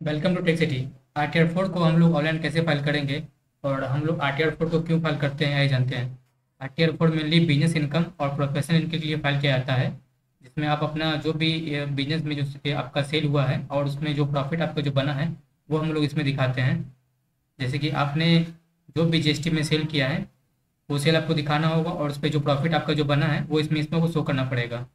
Welcome to tech city. RTR 4 को हम लोग ऑनलाइन कैसे फाइल करेंगे और हम लोग RTR 4 को क्यों फाइल करते हैं, यही जानते हैं। RTR 4 मेनली बिजनेस इनकम और प्रोफेशनल इनकम के लिए फाइल किया जाता है, जिसमें आप अपना जो भी बिजनेस में जो आपका सेल हुआ है और उसमें जो प्रॉफिट आपका जो बना है वो हम लोग इसमें दिखाते हैं। जैसे कि आपने जो भी GST में सेल किया है वो सेल आपको दिखाना होगा, और उस पर जो प्रॉफिट आपका जो बना है वो इसमें को शो करना पड़ेगा।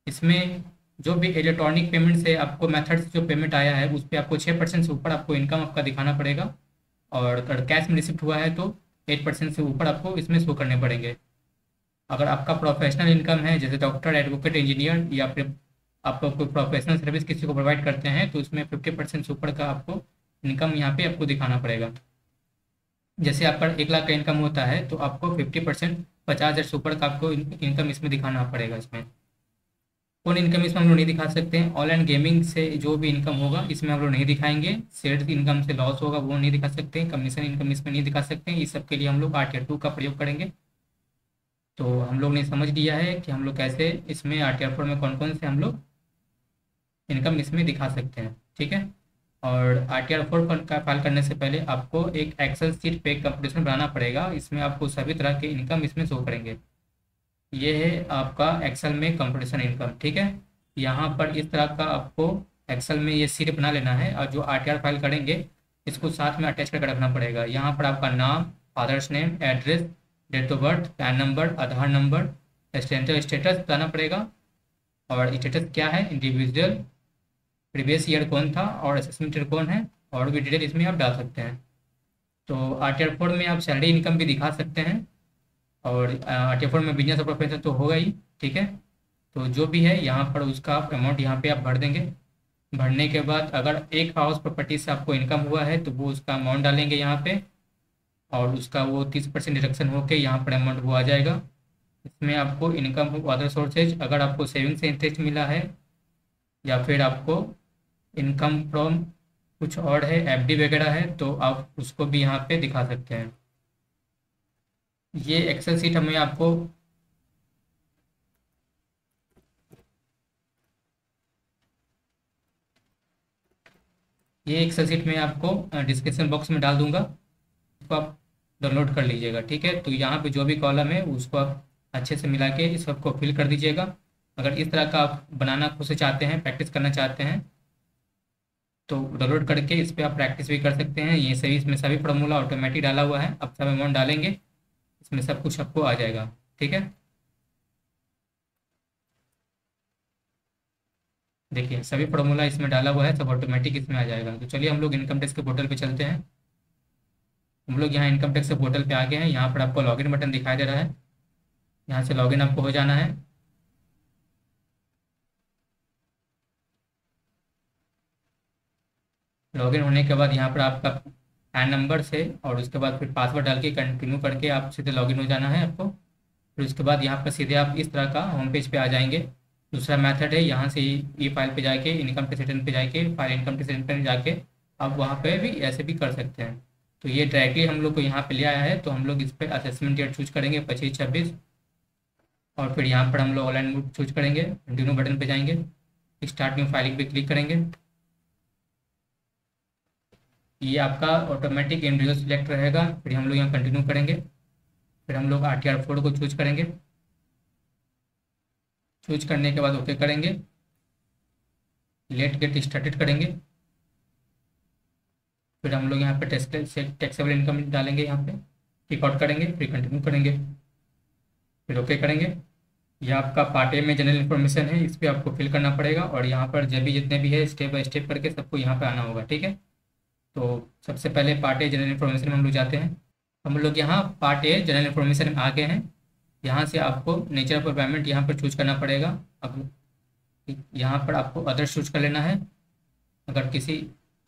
इसमें जो भी इलेक्ट्रॉनिक पेमेंट से आपको मेथड से जो पेमेंट आया है उस पर आपको 6% से ऊपर आपको इनकम आपका दिखाना पड़ेगा। और अगर कैश में रिसिप्ट हुआ है तो 8% से ऊपर आपको इसमें शो करने पड़ेंगे। अगर आपका प्रोफेशनल इनकम है, जैसे डॉक्टर, एडवोकेट, इंजीनियर, या फिर आप कोई प्रोफेशनल सर्विस किसी को प्रोवाइड करते हैं, तो इसमें 50% से ऊपर का आपको इनकम यहाँ पे आपको दिखाना पड़ेगा। जैसे आपका 1 लाख का इनकम होता है तो आपको 50%, 50,000 से ऊपर का आपको इनकम इसमें दिखाना पड़ेगा। इसमें कौन इनकम इसमें हम लोग नहीं दिखा सकते हैं। ऑनलाइन गेमिंग से जो भी इनकम होगा इसमें हम लोग नहीं दिखाएंगे। शेयर इनकम से लॉस होगा वो नहीं दिखा सकते हैं। कमीशन इनकम इसमें नहीं दिखा सकते हैं। इस सब के लिए हम लोग RTR 2 का प्रयोग करेंगे। तो हम लोग ने समझ लिया है कि हम लोग कैसे इसमें RTR 4 में कौन कौन से हम लोग इनकम इसमें दिखा सकते हैं, ठीक है। और RTR 4 का फाइल करने से पहले आपको एक एक्सेल शीट पे कंप्यूटेशन बनाना पड़ेगा। इसमें आपको सभी तरह के इनकम इसमें शो करेंगे। ये है आपका एक्सेल में कंप्यूटेशन इनकम, ठीक है। यहाँ पर इस तरह का आपको एक्सेल में ये शीट बना लेना है, और जो RTR फाइल करेंगे इसको साथ में अटैच करके रखना पड़ेगा। यहाँ पर आपका नाम, father's name, address, date of birth, PAN number, Aadhaar number, status बताना पड़ेगा। और स्टेटस क्या है, इंडिविजुअल, प्रीवियस ईयर कौन था और असेसमेंट ईयर कौन है, और भी डिटेल इसमें आप डाल सकते हैं। तो RTR 4 में आप सैलरी इनकम भी दिखा सकते हैं। और RTR 4 में बिजनेस और प्रोफेशनल तो होगा ही, ठीक है। तो जो भी है यहाँ पर उसका आप अमाउंट यहाँ पे आप भर देंगे। भरने के बाद अगर एक हाउस प्रॉपर्टी से आपको इनकम हुआ है तो वो उसका अमाउंट डालेंगे यहाँ पे, और उसका वो 30% डिडक्शन होकर यहाँ पर अमाउंट वो आ जाएगा। इसमें आपको इनकम अदर सोर्सेज, अगर आपको सेविंग से इंटरेस्ट मिला है या फिर आपको इनकम फ्रॉम कुछ और है, FD वगैरह है, तो आप उसको भी यहाँ पे दिखा सकते हैं। ये एक्सेल सीट हमें आपको ये एक्सेल सीट में आपको डिस्क्रिप्शन बॉक्स में डाल दूंगा, उसको आप डाउनलोड कर लीजिएगा, ठीक है। तो यहाँ पे जो भी कॉलम है उसको आप अच्छे से मिला के इस सबको फिल कर दीजिएगा। अगर इस तरह का आप बनाना खुद से चाहते हैं, प्रैक्टिस करना चाहते हैं, तो डाउनलोड करके इस पर आप प्रैक्टिस भी कर सकते हैं। ये सभी, इसमें सभी फार्मूला ऑटोमेटिक डाला हुआ है। अब सब अमाउंट डालेंगे, इसमें सब कुछ आपको आ जाएगा, ठीक है। देखिए सभी फार्मूला इसमें डाला हुआ है, सब ऑटोमेटिक इसमें आ जाएगा। तो चलिए हम लोग इनकम टैक्स के पोर्टल पे चलते हैं। हम लोग यहाँ इनकम टैक्स के पोर्टल पे आ गए हैं। यहाँ पर आपको लॉगिन बटन दिखाई दे रहा है, यहाँ से लॉगिन आपको हो जाना है। लॉगिन होने के बाद यहाँ पर आपका पैन नंबर से और उसके बाद फिर पासवर्ड डाल के कंटिन्यू करके आप सीधे लॉगिन हो जाना है आपको। फिर उसके बाद यहाँ पर सीधे आप इस तरह का होम पेज पे आ जाएंगे। दूसरा मेथड है, यहाँ से ई फाइल पे जाके इनकम टैक्स रिटर्न पे जाके फाइल इनकम टैक्स रिटर्न पे जाके आप वहाँ पे भी ऐसे भी कर सकते हैं। तो ये डायरेक्टली हम लोग को यहाँ पे ले आया है, तो हम लोग इस पर असेसमेंट ईयर चूज करेंगे 25-26, और फिर यहाँ पर हम लोग ऑनलाइन मोड चूज करेंगे, कंटिन्यू बटन पे जाएंगे, स्टार्ट न्यू फाइलिंग पे क्लिक करेंगे। ये आपका ऑटोमेटिक इंडिविजुअल सिलेक्ट रहेगा। फिर हम लोग यहाँ कंटिन्यू करेंगे। फिर हम लोग RTR 4 को चूज करेंगे। चूज करने के बाद ओके करेंगे, लेट गेट स्टार्टेड करेंगे। फिर हम लोग यहाँ पे टैक्सेबल इनकम डालेंगे, यहाँ पे टिक आउट करेंगे, फिर कंटिन्यू करेंगे, फिर ओके करेंगे। ये आपका पार्ट ए में जनरल इन्फॉर्मेशन है, इस पर आपको फिल करना पड़ेगा, और यहाँ पर जब भी जितने भी है स्टेप बाय स्टेप करके सबको यहाँ पे आना होगा, ठीक है। तो सबसे पहले पार्ट ए जनरल इन्फॉर्मेशन में हम लोग जाते हैं। हम लोग यहाँ पार्ट ए जनरल इन्फॉर्मेशन में आ गए हैं। यहाँ से आपको नेचर ऑफ पेमेंट यहाँ पर चूज करना पड़ेगा। अब यहाँ पर आपको अदर चूज कर लेना है। अगर किसी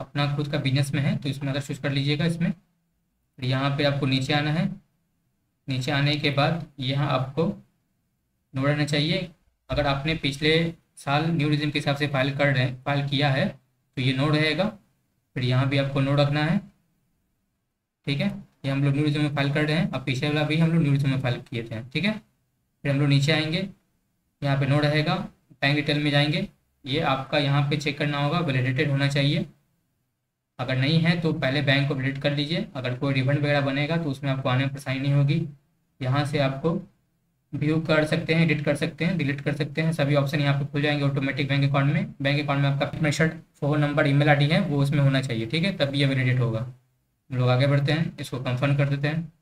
अपना खुद का बिजनेस में है तो इसमें अदर चूज कर लीजिएगा इसमें। फिर यहाँ पे आपको नीचे आना है। नीचे आने के बाद यहाँ आपको नोड रहना चाहिए। अगर आपने पिछले साल न्यू रिज्यूम के हिसाब से फाइल किया है तो ये नोड रहेगा। फिर यहाँ भी आपको नोड रखना है, ठीक है। ये हम लोग न्यू रिज्यूम में फाइल कर रहे हैं, अब पीछे वाला भी हम लोग न्यू रिज्यूम में फाइल किए थे, ठीक है। फिर हम लोग नीचे आएंगे, यहाँ पे नोड रहेगा, बैंक डिटेल में जाएंगे। ये आपका यहाँ पे चेक करना होगा, वैलिडेटेड होना चाहिए। अगर नहीं है तो पहले बैंक को विजिट कर लीजिए। अगर कोई रिफंड वगैरह बनेगा तो उसमें आपको आने में परेशानी नहीं होगी। यहाँ से आपको व्यू कर सकते हैं, एडिट कर सकते हैं, डिलीट कर सकते हैं, सभी ऑप्शन यहाँ पे खुल जाएंगे ऑटोमेटिक बैंक अकाउंट में। बैंक अकाउंट में आपका permission, phone number, email ID है वो उसमें होना चाहिए, ठीक है, तभी ये वैलिडेट होगा। हम लोग आगे बढ़ते हैं, इसको कंफर्म कर देते हैं।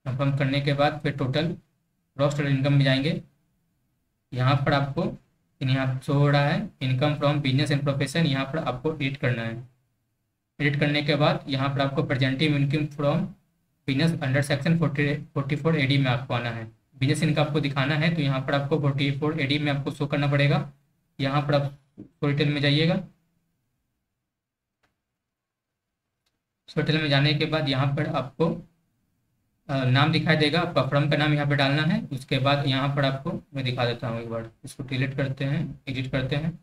कंफर्म करने के बाद फिर टोटल ग्रॉस टोटल इनकम में जाएंगे। यहाँ पर आपको यहाँ शो हो रहा है income from business and profession, यहाँ पर आपको एडिट करना है। एडिट करने के बाद यहाँ पर आपको प्रेजेंटिव income from business under section 44 AD में आपको आना है। बिजनेस इनकम आपको दिखाना है तो यहाँ पर आपको 44 AD में आपको शो करना पड़ेगा। यहाँ पर आप स्टोरीटेल में जाइएगा। स्टोरीटेल में जाने के बाद यहाँ पर आपको नाम दिखाई देगा, आपका फर्म का नाम यहाँ पे डालना है। उसके बाद यहाँ पर आपको मैं दिखा देता हूँ एक बार, इसको डिलीट करते हैं, एडिट करते हैं।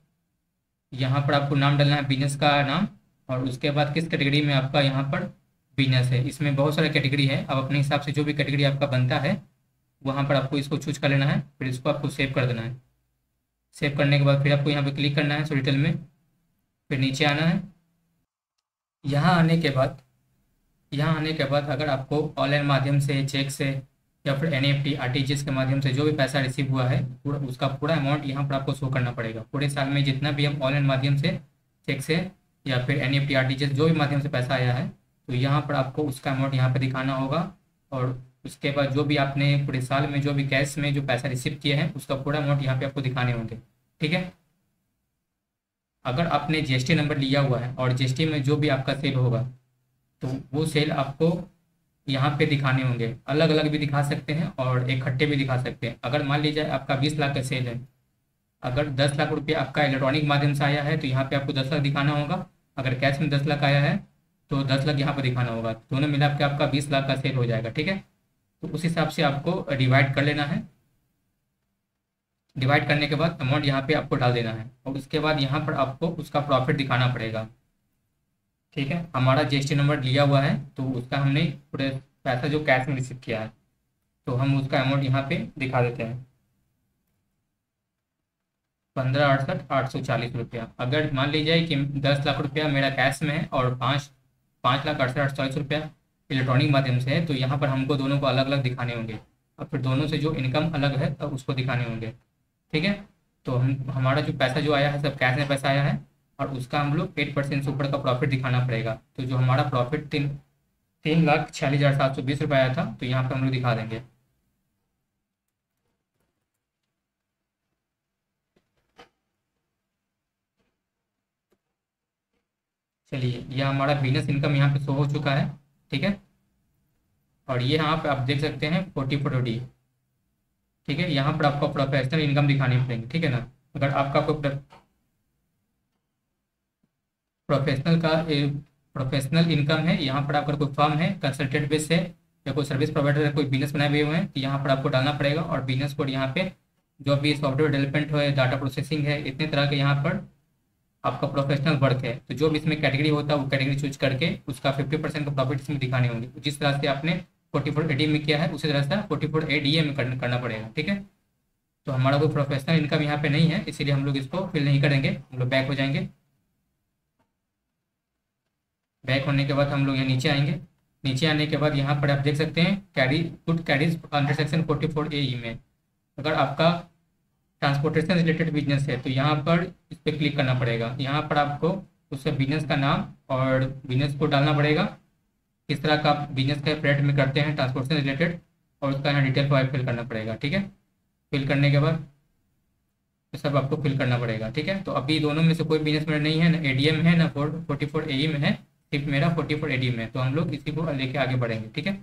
यहाँ पर आपको नाम डालना है बिजनेस का नाम, और उसके बाद किस कैटेगरी में आपका यहाँ पर बिजनेस है। इसमें बहुत सारे कैटेगरी है, अब अपने हिसाब से जो भी कैटेगरी आपका बनता है वहाँ पर आपको इसको चूज कर लेना है, फिर इसको आपको सेव कर देना है। सेव करने के बाद फिर आपको यहाँ पे क्लिक करना है स्टोरीटेल में, फिर नीचे आना है। यहाँ आने के बाद अगर आपको ऑनलाइन माध्यम से, चेक से या फिर NEFT RTGS के माध्यम से जो भी पैसा रिसीव हुआ है पूरा उसका पूरा अमाउंट यहाँ पर आपको शो करना पड़ेगा। पूरे साल में जितना भी हम ऑनलाइन माध्यम से, चेक से या फिर NEFT RTGS जो भी माध्यम से पैसा आया है तो यहाँ पर आपको उसका अमाउंट यहाँ पर दिखाना होगा। और उसके बाद जो भी आपने पूरे साल में जो भी कैश में जो पैसा रिसीव किए हैं उसका पूरा अमाउंट यहाँ पे आपको दिखाने होंगे, ठीक है। अगर आपने GST नंबर लिया हुआ है और GST में जो भी आपका सेल होगा तो वो सेल आपको यहाँ पे दिखाने होंगे। अलग अलग भी दिखा सकते हैं और इकट्ठे भी दिखा सकते हैं। अगर मान लीजिए आपका 20 लाख का सेल है, अगर 10 लाख रुपये आपका इलेक्ट्रॉनिक माध्यम से आया है तो यहाँ पे आपको 10 लाख दिखाना होगा। अगर कैश में 10 लाख आया है तो 10 लाख यहाँ पर दिखाना होगा। दोनों मिला के आपका 20 लाख का सेल हो जाएगा, ठीक है। तो उस हिसाब से आपको डिवाइड कर लेना है। डिवाइड करने के बाद अमाउंट यहाँ पे आपको डाल देना है और उसके बाद यहाँ पर आपको उसका प्रॉफिट दिखाना पड़ेगा, ठीक है। हमारा GST नंबर लिया हुआ है तो उसका हमने पूरे पैसा जो कैश में रिसीव किया है तो हम उसका अमाउंट यहाँ पे दिखा देते हैं, 15,68,840 अगर मान लीजिए कि 10 लाख रुपया मेरा कैश में है और 5,68,840 इलेक्ट्रॉनिक माध्यम से है तो यहाँ पर हमको दोनों को अलग अलग दिखाने होंगे और फिर दोनों से जो इनकम अलग है तो उसको दिखाने होंगे, ठीक है। तो हमारा जो पैसा जो आया है सब कैश में पैसा आया है और उसका हम लोग 8% से ऊपर का प्रॉफिट दिखाना पड़ेगा। तो जो हमारा प्रॉफिट 3,46,720 आया था तो यहाँ पे हम लोग दिखा देंगे। चलिए, यह हमारा बिजनेस इनकम यहाँ पे शो हो चुका है, ठीक है। और ये यहाँ पे आप देख सकते हैं 44D, ठीक है। यहाँ पर आपको प्रोफेशनल इनकम दिखानी पड़ेगी, ठीक है ना। अगर आपका कोई प्रोफेशनल इनकम है, यहाँ पर आपका कोई फर्म है, कंसल्टेंट बेस है या कोई सर्विस प्रोवाइडर है, कोई बिजनेस बनाए हुए हैं तो यहाँ पर आपको डालना पड़ेगा। और बिजनेस कोड यहाँ पे जो भी सॉफ्टवेयर डेवलपमेंट है, डाटा प्रोसेसिंग है, इतने तरह के यहाँ पर आपका प्रोफेशनल वर्क है तो जो भी इसमें कैटेगरी होता है वो कैटेगरी चूज करके उसका 50% का प्रॉफिट इसमें दिखाने होंगे। जिस तरह से आपने 44AD में किया है उसी तरह से 44ADA में करना पड़ेगा, ठीक है। तो हमारा कोई प्रोफेशनल इनकम यहाँ पे नहीं है इसीलिए हम लोग इसको फिल नहीं करेंगे, हम लोग बैक हो जाएंगे। बैक होने के बाद हम लोग यहाँ नीचे आएंगे। नीचे आने के बाद यहाँ पर आप देख सकते हैं कैरीज अंडर सेक्शन 44AE में। अगर आपका ट्रांसपोर्टेशन रिलेटेड बिजनेस है तो यहाँ पर इस पर क्लिक करना पड़ेगा। यहाँ पर आपको उसका बिजनेस का नाम और बिजनेस को डालना पड़ेगा, किस तरह का बिजनेस का रेट में करते हैं ट्रांसपोर्टेशन रिलेटेड, और उसका यहाँ डिटेल फाइल फिल करना पड़ेगा, ठीक है। फिल करने के बाद ये सब आपको फिल करना पड़ेगा, ठीक है। तो अभी दोनों में से कोई बिजनेस मेरा नहीं है, ना ADM है ना 44AE में है, सिर्फ मेरा 44AD में है। तो हम लोग इसी को लेके आगे बढ़ेंगे, ठीक है।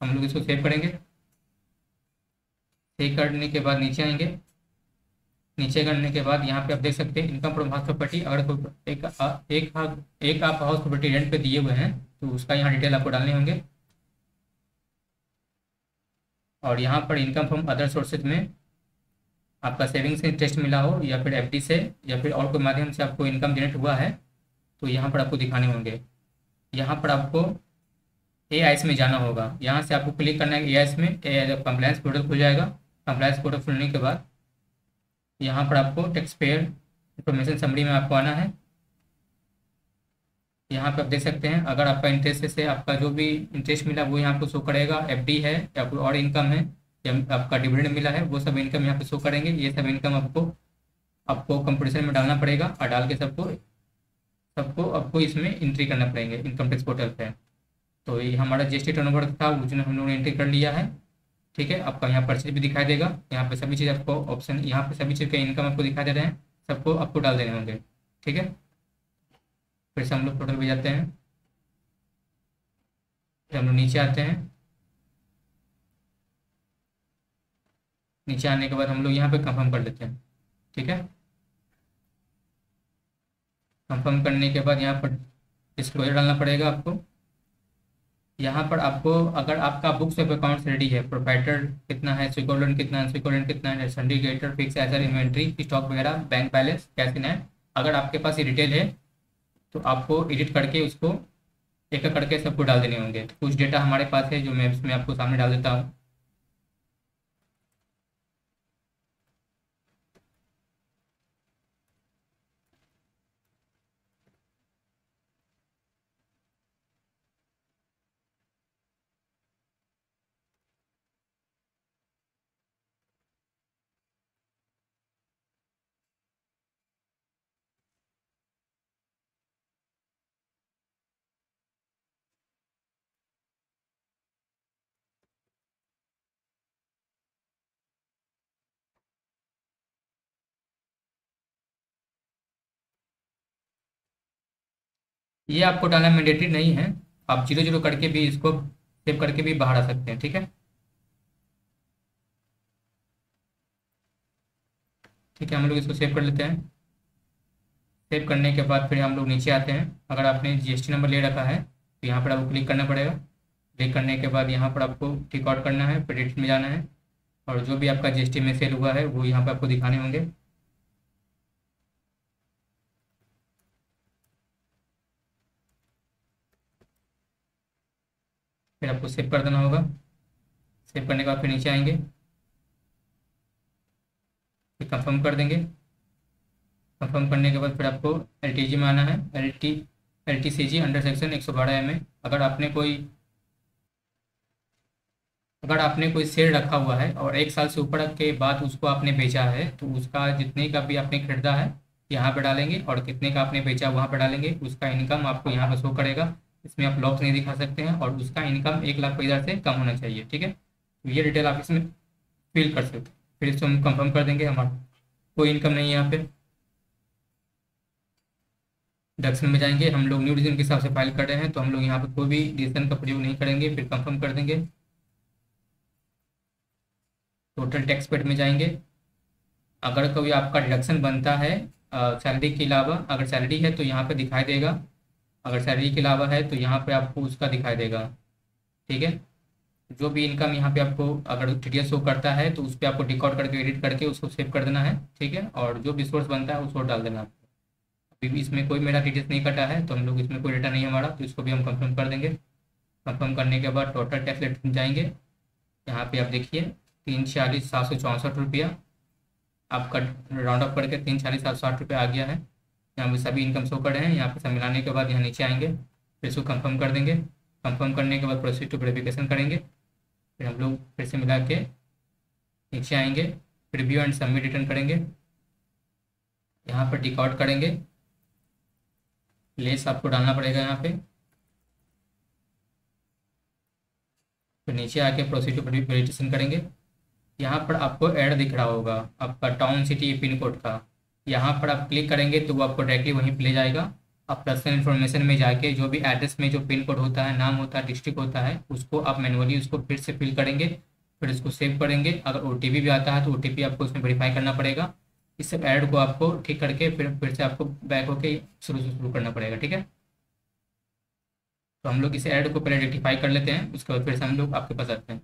हम लोग इसको सेव करेंगे। सेव करने के बाद नीचे आएंगे। नीचे करने के बाद यहाँ पे आप देख सकते हैं इनकम फ्रॉम हाउस प्रॉपर्टी। अगर कोई एक आप हाउस प्रॉपर्टी रेंट पे दिए हुए हैं तो उसका यहाँ डिटेल आपको डालने होंगे। और यहाँ पर इनकम फ्रॉम अदर सोर्सेज में आपका सेविंग्स से इंटरेस्ट मिला हो या फिर FD से या फिर और कोई माध्यम से आपको इनकम जनरेट हुआ है तो यहाँ पर आपको दिखाने होंगे। यहाँ पर आपको AIS में जाना होगा। यहाँ से आपको क्लिक करना है AIS में, कंप्लायंस पोर्टल खुल जाएगा। कंप्लायंस पोर्टल खुलने के बाद यहाँ पर आपको टैक्स पेयर इंफॉर्मेशन समरी में आपको आना है। यहाँ पे आप देख सकते हैं, अगर आपका इंटरेस्ट से आपका जो भी इंटरेस्ट मिला वो यहाँ पे शो करेगा, एफडी है या कोई और इनकम है या आपका डिविडेंड मिला है, वो सब इनकम यहाँ पे शो करेंगे। ये सब इनकम आपको आपको कंपटीशन में डालना पड़ेगा और डाल के सबको सबको आपको इसमें एंट्री करना पड़ेंगे इनकम टैक्स पोर्टल पे। तो ये हमारा जीएसटी टर्नओवर था, वो जो हम लोगों ने एंट्री कर लिया है। ठीक है, आपका यहाँ परचेज भी दिखाई देगा, यहाँ पे सभी चीज़ आपको ऑप्शन, यहाँ पे सभी चीज़ का इनकम आपको दिखाई दे रहे हैं, सबको आपको डाल देने होंगे। ठीक है, फिर से हम लोग पोर्टल पे जाते हैं, फिर हम लोग नीचे आते हैं। नीचे आने के बाद हम लोग यहाँ पे कंफर्म कर लेते हैं। ठीक है, कंफर्म करने के बाद यहाँ पर डिस्क्लोजर डालना पड़ेगा आपको। यहाँ पर आपको, अगर आपका बुक्स ऑफ अकाउंट्स रेडी है, प्रोप्राइटर कितना है, स्विकोलेंट कितना है, स्विकोलेंट कितना है, syndicator, fix asset, inventory, stock वगैरह, bank balance, cash in hand, अगर आपके पास ये डिटेल है तो आपको एडिट करके उसको एक एक करके सबको डाल देने होंगे। तो कुछ डेटा हमारे पास है जो मैं इसमें आपको सामने डाल देता हूँ। ये आपको डालना मैंडेटरी नहीं है, आप जीरो जीरो करके भी इसको सेव करके भी बाहर आ सकते हैं। ठीक है, ठीक है, हम लोग इसको सेव कर लेते हैं। सेव करने के बाद फिर हम लोग नीचे आते हैं। अगर आपने जीएसटी नंबर ले रखा है तो यहाँ पर आपको क्लिक करना पड़ेगा। क्लिक करने के बाद यहाँ पर आपको टिक आउट करना है, फिर एडिट में जाना है और जो भी आपका जीएसटी में सेल हुआ है वो यहाँ पर आपको दिखाने होंगे। फिर आपको सेव कर देना होगा। सेव करने के बाद फिर नीचे आएंगे, फिर कंफर्म कर देंगे। कंफर्म करने के बाद फिर आपको एलटीजी में आना है, एलटीसीजी अंडर सेक्शन 112 अगर आपने कोई शेयर रखा हुआ है और 1 साल से ऊपर के बाद उसको आपने बेचा है तो उसका जितने का भी आपने खरीदा है यहाँ पे डालेंगे और कितने का आपने बेचा वहाँ पे डालेंगे। उसका इनकम आपको यहाँ पर शो करेगा। इसमें आप लॉस नहीं दिखा सकते हैं और उसका इनकम 1,50,000 से कम होना चाहिए। ठीक है, तो ये डिटेल आप इसमें फिल कर सकते हैं। फिर इसको हम कंफर्म कर देंगे, हमारा कोई इनकम नहीं है यहाँ पे। डिडक्शन में जाएंगे, हम लोग न्यू डिसीजन के हिसाब से फाइल कर रहे हैं तो हम लोग यहाँ पे कोई भी डिसीजन का प्रयोग नहीं करेंगे। फिर कंफर्म कर देंगे। टोटल टैक्स पेड में जाएंगे। अगर कोई आपका डिडक्शन बनता है सैलरी के अलावा, अगर सैलरी है तो यहाँ पे दिखाई देगा, अगर सैलरी के अलावा है तो यहाँ पे आपको उसका दिखाई देगा। ठीक है, जो भी इनकम यहाँ पे आपको अगर टीडीएस शो करता है तो उस पर आपको डिकॉर्ड करके एडिट करके उसको सेव कर देना है। ठीक है, और जो भी सोर्स बनता है उसको डाल देना। अभी भी इसमें कोई मेरा टीडीएस नहीं कटा है तो हम लोग इसमें कोई डेटा नहीं है हमारा, तो इसको भी हम कंफर्म कर देंगे। कंफर्म करने के बाद टोटल टैक्स रेट में जाएंगे। यहाँ पे आप देखिए 346,764 आपका राउंड अप करके 346,760 आ गया है। यहाँ पे सभी इनकम शो कर रहे हैं। यहाँ पे सब मिलाने के बाद यहाँ नीचे आएंगे, फिर इसको कंफर्म कर देंगे। कंफर्म करने के बाद प्रोसीड टू वेरिफिकेशन करेंगे। फिर हम लोग फिर से मिला के नीचे आएंगे, फिर व्यू एंड सबमिट रिटर्न करेंगे। यहाँ पर टिक आउट करेंगे, लेस आपको डालना पड़ेगा यहाँ पे। फिर नीचे आके प्रोसीड टू वेरिफिकेशन करेंगे। यहाँ पर आपको ऐड दिख रहा होगा आपका टाउन सिटी पिन कोड का, यहाँ पर आप क्लिक करेंगे तो वो आपको डायरेक्टली वहीं पे ले जाएगा। आप पर्सनल इन्फॉर्मेशन में जाके जो भी एड्रेस में जो पिन कोड होता है, नाम होता है, डिस्ट्रिक्ट होता है, उसको आप मैनुअली उसको फिर से फिल करेंगे। फिर इसको सेव करेंगे। अगर ओटीपी भी आता है तो ओटीपी आपको उसमें वेरीफाई करना पड़ेगा। इस सब ऐड को आपको ठीक करके फिर से आपको बैक होके शुरू करना पड़ेगा। ठीक है, तो हम लोग इस ऐड को पहले रेक्टिफाई कर लेते हैं, उसके बाद फिर से हम लोग आपके पास आते हैं।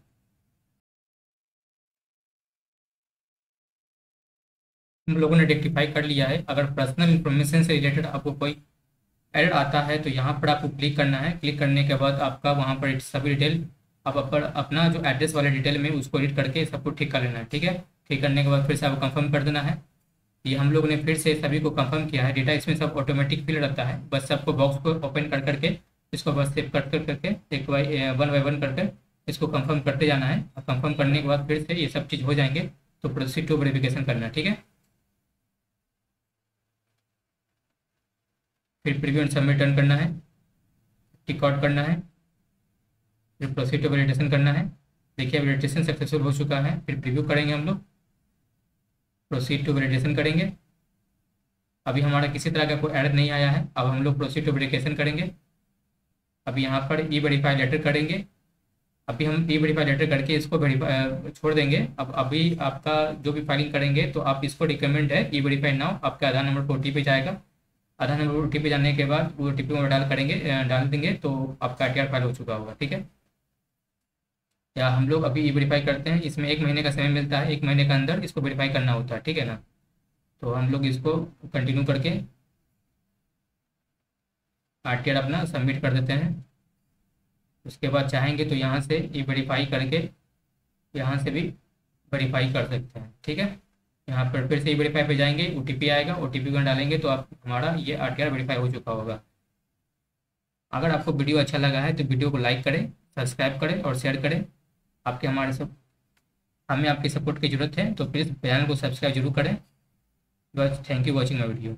हम लोगों ने रेक्टिफाई कर लिया है। अगर पर्सनल इन्फॉर्मेशन से रिलेटेड आपको कोई एरर आता है तो यहाँ पर आपको क्लिक करना है। क्लिक करने के बाद आपका वहाँ पर सभी डिटेल आप अपना जो एड्रेस वाले डिटेल में उसको एडिट करके सबको ठीक कर लेना है। ठीक है, ठीक करने के बाद फिर से आपको कंफर्म कर देना है। ये हम लोग ने फिर से सभी को कंफर्म किया है। डेटा इसमें सब ऑटोमेटिक फिल रहता है, बस सबको बॉक्स को ओपन कर करके इसको बस सेव कर करके एक वन बाई वन करके इसको कंफर्म करते जाना है। और कंफर्म करने के बाद फिर से ये सब चीज़ हो जाएंगे तो प्रोसीड टू वेरिफिकेशन करना है, ठीक है। फिर प्रीव्यू एंड सबमिट रन करना है, टिक आउट करना है, फिर प्रोसीड टू वैलिडेशन करना है। देखिए वैलिडेशन सक्सेसफुल हो चुका है। फिर प्रीव्यू करेंगे हम लोग, प्रोसीड टू वैलिडेशन करेंगे। अभी हमारा किसी तरह का कोई एरर नहीं आया है। अब हम लोग प्रोसीड टू वेरिफिकेशन करेंगे। अभी यहाँ पर ई वेरीफाई लेटर करेंगे। अभी हम ई वेरीफाई लेटर करके इसको वेरीफाई छोड़ देंगे। अब अभी आपका जो भी फाइलिंग करेंगे तो आप इसको रिकमेंड है ई वेरीफाई नाउ। आपके आधार नंबर पर OTP जाएगा। आधार नंबर OTP जाने के बाद वो OTP में डाल देंगे तो आपका RTR फाइल हो चुका होगा, ठीक है। या हम लोग अभी ई वेरीफाई करते हैं। इसमें 1 महीने का समय मिलता है, 1 महीने के अंदर इसको वेरीफाई करना होता है, ठीक है ना। तो हम लोग इसको कंटिन्यू करके RTR अपना सबमिट कर देते हैं। उसके बाद चाहेंगे तो यहाँ से ई वेरीफाई करके यहाँ से भी वेरीफाई कर सकते हैं, ठीक है। यहाँ पर फिर से ई वेरीफाई पे जाएंगे, OTP आएगा, OTP को डालेंगे तो आप हमारा ये RTR वेरीफाई हो चुका होगा। अगर आपको वीडियो अच्छा लगा है तो वीडियो को लाइक करें, सब्सक्राइब करें और शेयर करें। आपके हमारे सब हमें आपकी सपोर्ट की ज़रूरत है, तो प्लीज़ चैनल को सब्सक्राइब जरूर करें। बस thank you watching my video.